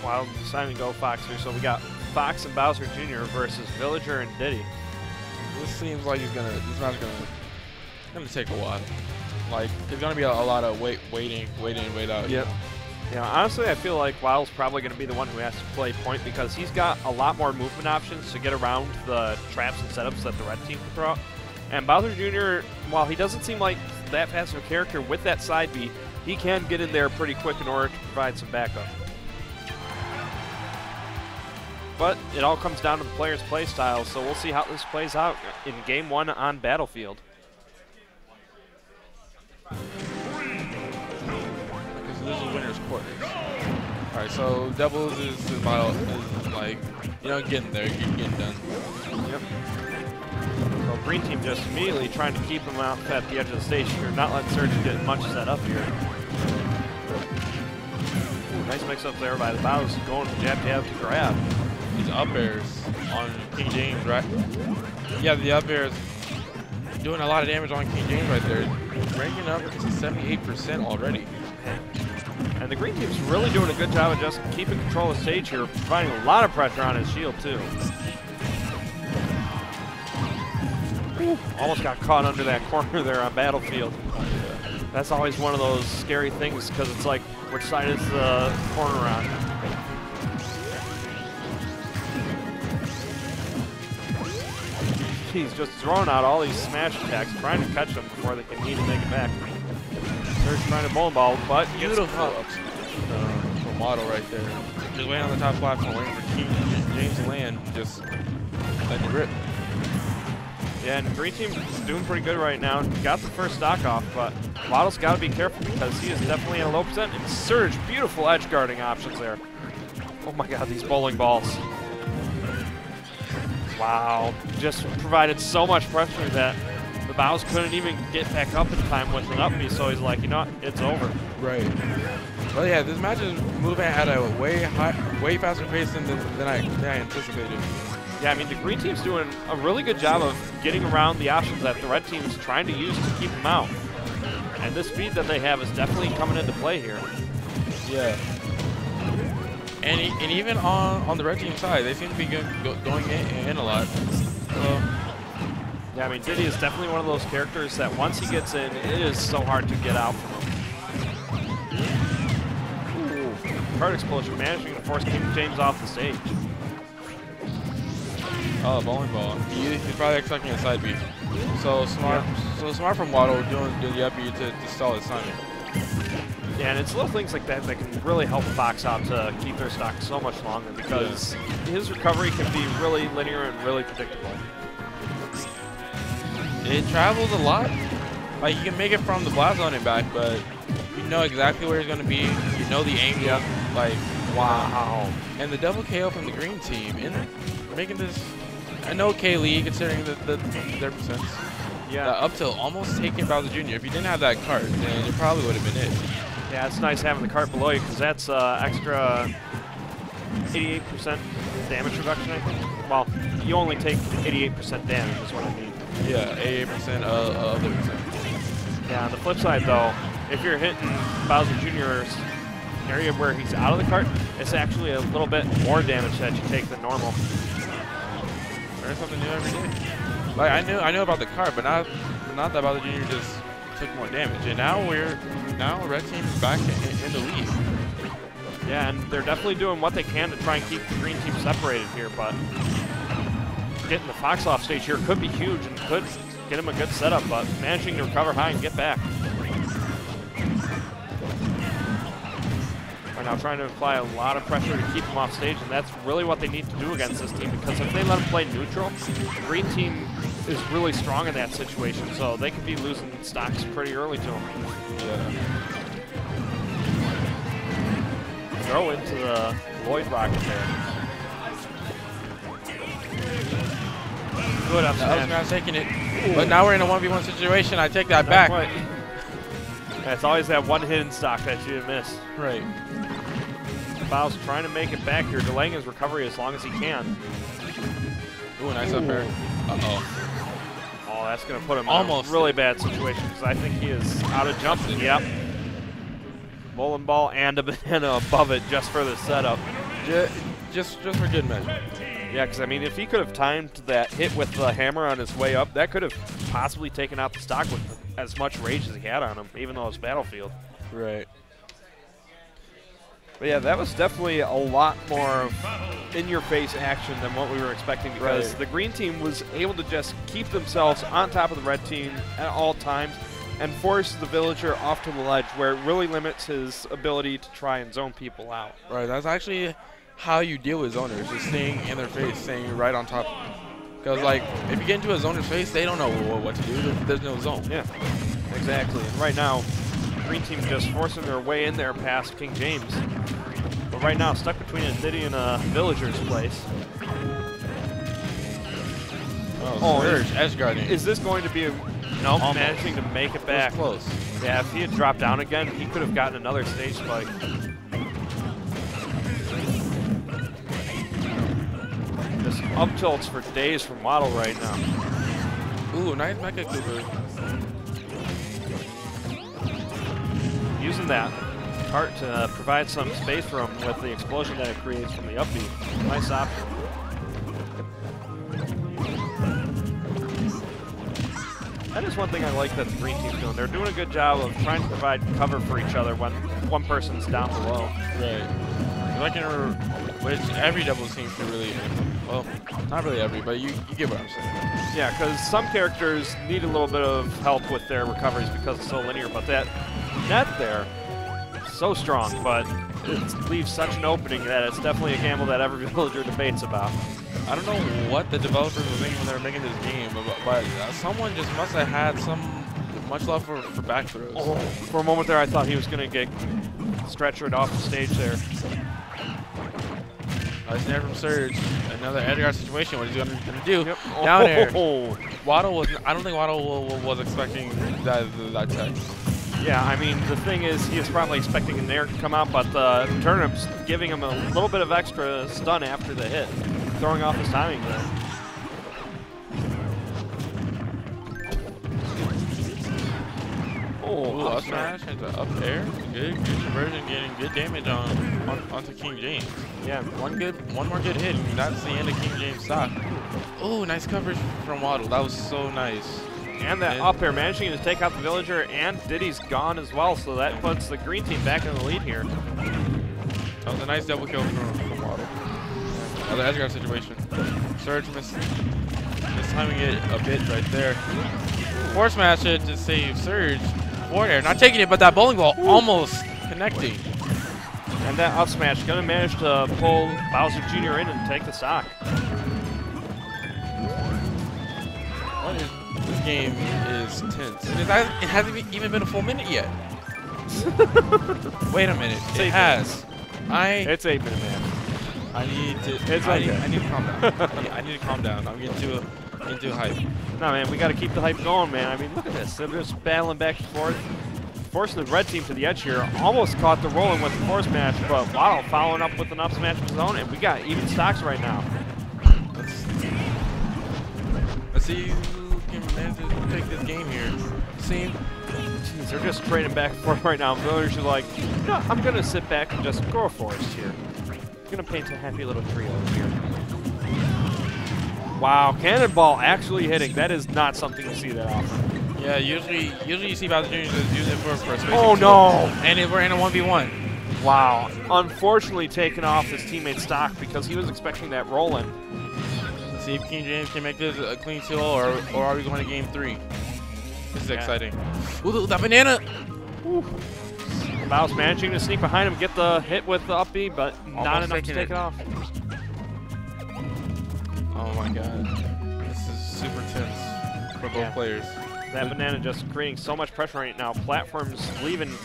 Waddle deciding to go Fox here. So we got Fox and Bowser Jr. versus Villager and Diddy. This seems like this match gonna take a while. Like there's gonna be a lot of wait in, wait out. Yep. Yeah, honestly, I feel like Waddle's probably going to be the one who has to play point because he's got a lot more movement options to get around the traps and setups that the red team can throw out. And Bowser Jr., while he doesn't seem like that fast of a character with that side B, he can get in there pretty quick in order to provide some backup. But it all comes down to the player's play style, so we'll see how this plays out in Game 1 on Battlefield. This is winner's quarters. All right, so doubles is like, you know, getting there, getting done. Yep. So green team just immediately trying to keep him out at the edge of the stage here, not letting Serge get much set up here. Ooh, nice mix up there by the Bowz, going jab to grab. These up airs on King James, right? Yeah, the up airs doing a lot of damage on King James right there, ranking up to 78% already. And the green team's really doing a good job of just keeping control of the stage here, providing a lot of pressure on his shield too. Ooh, almost got caught under that corner there on Battlefield. That's always one of those scary things because it's like, which side is the corner on? He's just throwing out all these smash attacks, trying to catch them before they can even make it back. Serge trying to bowling ball, but beautiful from Waddle right there. Just waiting on the top platform, waiting for King James to land, just letting it rip. Yeah, and green team is doing pretty good right now. Got the first stock off, but Waddle's got to be careful because he is definitely at a low percent. And Serge, beautiful edge guarding options there. Oh my God, these bowling balls. Wow, just provided so much pressure that the Bowz couldn't even get back up in time with an up B, so he's like, you know what, it's over. Right. Well, yeah, this match is moving at a way faster pace than I anticipated. Yeah, I mean, the green team's doing a really good job of getting around the options that the red team's trying to use to keep them out. And this speed that they have is definitely coming into play here. Yeah. And even on the red team side, they seem to be going in a lot. So, yeah, I mean, Diddy is definitely one of those characters that once he gets in, it is so hard to get out from him. Ooh, card explosion managing to force King James off the stage. Oh, bowling ball. He's probably expecting a side B. So smart. Yeah. So smart from Waddle doing the up B to stall his timing. Yeah, and it's little things like that that can really help Fox out to keep their stock so much longer because his recovery can be really linear and really predictable. It travels a lot. Like, you can make it from the blast zone and back, but you know exactly where he's going to be. You know the angle. Yep. Like, wow. And the double KO from the green team, and making this an okay lead considering their percents. Yeah. Up till almost taking Bowser Jr. If you didn't have that cart, then it probably would have been it. Yeah, it's nice having the cart below you because that's extra 88% damage reduction, I think. Well, you only take 88% damage is what I mean. Yeah, 88% of the percent. Yeah, on the flip side, though, if you're hitting Bowser Jr.'s area where he's out of the cart, it's actually a little bit more damage that you take than normal. Learn something new every day. Like, I knew about the cart, but not that Bowser Jr. just took more damage. And now red team's back in the lead. Yeah, and they're definitely doing what they can to try and keep the green team separated here, but getting the Fox off stage here could be huge and could get him a good setup, but managing to recover high and get back. Right now trying to apply a lot of pressure to keep him off stage, and that's really what they need to do against this team, because if they let him play neutral, the green team is really strong in that situation, so they could be losing stocks pretty early to him. Yeah. Throw into the Lloyd rocket there. Good up smash. Now taking it. Ooh. But now we're in a 1v1 situation. I take that back. Yeah, it's always that one hidden stock that you miss. Right. Bowz trying to make it back here, delaying his recovery as long as he can. Ooh, nice up air. Uh-oh. Oh, that's going to put him in a really bad situation because I think he is out of jumping. Yep. Bowling ball and a banana above it just for the setup. Just for good measure. Yeah, because I mean, if he could have timed that hit with the hammer on his way up, that could have possibly taken out the stock with as much rage as he had on him, even though it's Battlefield. Right. But yeah, that was definitely a lot more in-your-face action than what we were expecting, because the green team was able to just keep themselves on top of the red team at all times and force the villager off to the ledge, where it really limits his ability to try and zone people out. Right, that's actually how you deal with zoners, just staying in their face, staying right on top. Because, like, if you get into a zoner's face, they don't know what to do. There's no zone. Yeah, exactly. And right now, green team just forcing their way in there past King James. But right now, stuck between a Diddy and a villager's place. Oh, Serge, edge guarding. Is this going to be a... Nope, managing to make it back. It was close. Yeah, if he had dropped down again, he could have gotten another stage spike. Just up tilts for days from Waddle right now. Ooh, nice Mecha Cooper. Using that cart to provide some space for him with the explosion that it creates from the up B. Nice option. That is one thing I like that the green team's doing. They're doing a good job of trying to provide cover for each other when one person's down below. Right. Which every double seems to really, well, not really every, but you get what I'm saying. Yeah, because some characters need a little bit of help with their recoveries because it's so linear, but that net there, so strong, but it leaves such an opening that it's definitely a gamble that every villager debates about. I don't know what the developers were thinking when they were making this game, but someone just must have had much love for back throws. Oh, for a moment there, I thought he was going to get stretchered off the stage there. Nice there from Serge. Another Edgar situation. What is he going to do? Yep. Down there. Waddle was. I don't think Waddle was expecting that tech. Yeah, I mean, the thing is, he was probably expecting an air to come out, but the turnip's giving him a little bit of extra stun after the hit, throwing off his timing there. Oh, up smash into up air. Good conversion, getting good damage onto King James. Yeah, one more good hit, and that's the end of King James' stock. Oh, nice coverage from Waddle. That was so nice. And that up air, managing to take out the villager, and Diddy's gone as well, so that puts the green team back in the lead here. That was a nice double kill from Waddle. Another edge guard situation. Serge mistiming it a bit right there. Force smash it to save Serge. Forward air, not taking it, but that bowling ball almost connecting. And that up smash going to manage to pull Bowser Jr. in and take the stock. This game is tense. It hasn't even been a full minute yet. Wait a minute. It has. It's 8 minute, man. I need to calm down. I need to calm down. I'm getting too hype. No, man, we got to keep the hype going, man. I mean, look at this. They're just battling back and forth, forcing the red team to the edge here. Almost caught the rolling with the force smash, but Waddle following up with an up smash of his own, and we got even stocks right now. Let's see who can manage to pick this game here. See? Jeez, they're just trading back and forth right now. Villagers are like, no, I'm going to sit back and just grow a forest here. I'm going to paint a happy little tree over here. Wow, cannonball actually hitting. That is not something you see that often. Yeah, usually you see Bowz Jr. just use it for a spacing Oh no! And we're in a 1v1. Wow. Unfortunately taken off his teammate's stock because he was expecting that roll-in. Let's see if King James can make this a clean 2-0 or are we going to game 3? This is exciting. Ooh, that banana! Bowz managing to sneak behind him, get the hit with the up B, but not enough to take it off. Oh my god. This is super tense for both players. That banana just creating so much pressure right now. Platforms eliminating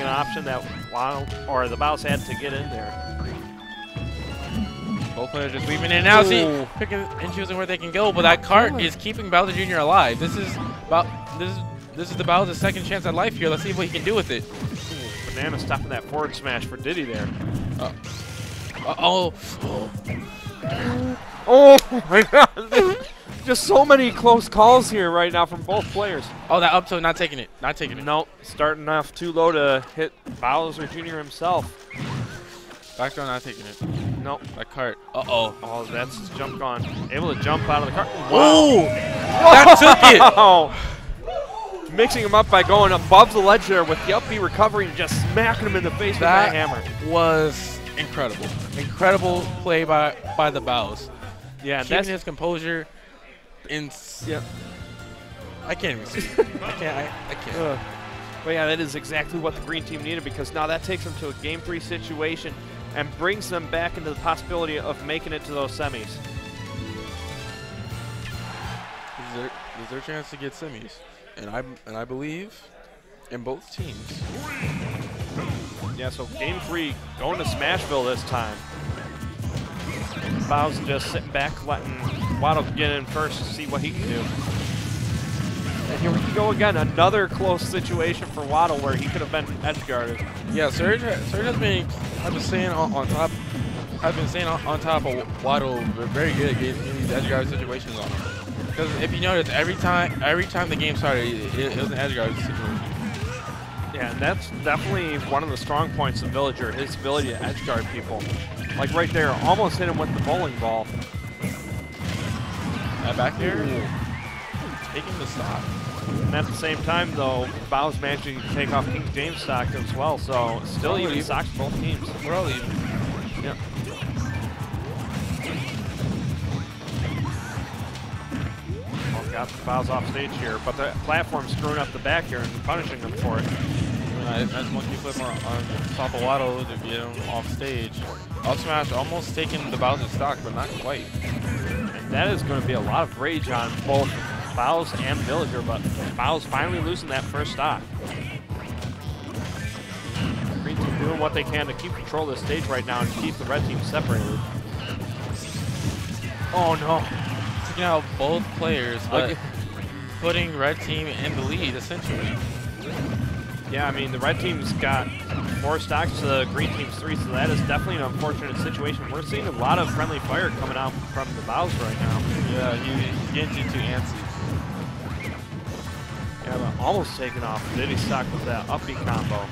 an option that the Bowz had to get in there. Both players just weaving in and out, see, picking and choosing where they can go, but that cart is keeping Bowser Jr. alive. This is the Bowser's second chance at life here. Let's see what he can do with it. Banana stopping that forward smash for Diddy there. Oh my god. Just so many close calls here right now from both players. Oh, that up tilt, not taking it. Not taking it. Nope. Starting off too low to hit Bowser Jr. himself. Back throw not taking it. Nope. That cart. Uh-oh. Oh, that's his jump gone. Able to jump out of the cart. Whoa! That took it! Mixing him up by going above the ledge there with the up B recovery and just smacking him in the face with that hammer. Was incredible. Incredible play by the Bowz. Yeah, keeping his composure. Yep. I can't even see it. I can't. But yeah, that is exactly what the green team needed, because now that takes them to a Game 3 situation and brings them back into the possibility of making it to those semis. This is their chance to get semis, and I believe in both teams. Yeah, so Game 3 going to Smashville this time. Bowz just sitting back, letting Waddle get in first to see what he can do. And here we go again, another close situation for Waddle where he could have been edge guarded. Yeah, Serge has been, I've been saying on top of Waddle, very good at getting these edge guard situations on him. Because if you notice, every time the game started, it was an edge guard situation. Yeah, and that's definitely one of the strong points of Villager, his ability to edge guard people. Like right there, almost hit him with the bowling ball. Back there, taking the stock. And at the same time, though, Bowz managing to take off King James stock as well, so still even stocks both teams. We're all even. Yep. Well, got Bowz off stage here, but the platform's screwing up the back here and punishing them for it. Nice monkey flip on top of Waddle to get him off stage. Up smash almost taking the Bowser's stock, but not quite. And that is going to be a lot of rage on both Bowz and Villager, but Bowz finally losing that first stock. Green team doing what they can to keep control of the stage right now and keep the red team separated. Oh no. Taking out both players, but putting red team in the lead essentially. Yeah, I mean, the red team's got 4 stocks to the green team's 3, so that is definitely an unfortunate situation. We're seeing a lot of friendly fire coming out from the Bowz right now. Yeah, he's getting too antsy. Yeah, but almost taken off Diddy stock with that up B combo.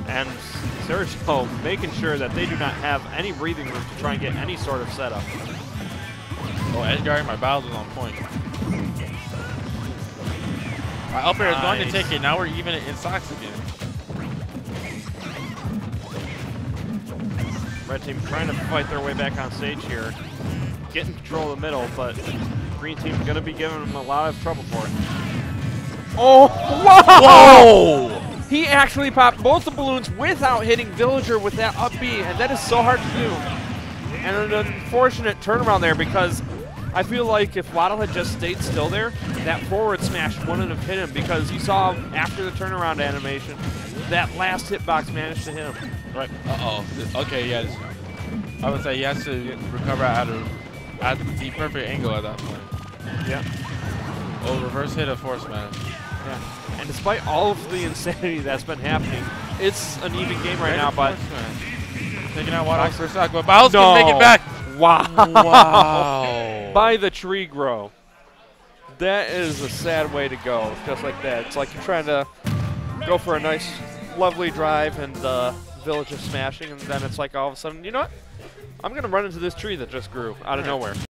And Serge making sure that they do not have any breathing room to try and get any sort of setup. Oh, edge guarding my Bowz is on point. My up air is going to take it. Now we're even in stocks again. Red team trying to fight their way back on stage here. Getting control of the middle, but green team going to be giving them a lot of trouble for it. Oh, whoa! Whoa! He actually popped both the balloons without hitting Villager with that up B, and that is so hard to do. And an unfortunate turnaround there, because I feel like if Waddle had just stayed still there, that forward smash wouldn't have hit him, because you saw after the turnaround animation, that last hitbox managed to hit him. Right. Uh-oh. Okay, yeah. I would say he has to recover at the perfect angle at that point. Yeah. Oh, reverse hit a force smash. Yeah. And despite all of the insanity that's been happening, it's an even game right now, but taking out Waddle for stock, but Bowz can make it back. Wow. Wow. By the tree grow. That is a sad way to go, just like that. It's like you're trying to go for a nice, lovely drive and Village is smashing, and then it's like all of a sudden, you know what? I'm going to run into this tree that just grew out of nowhere.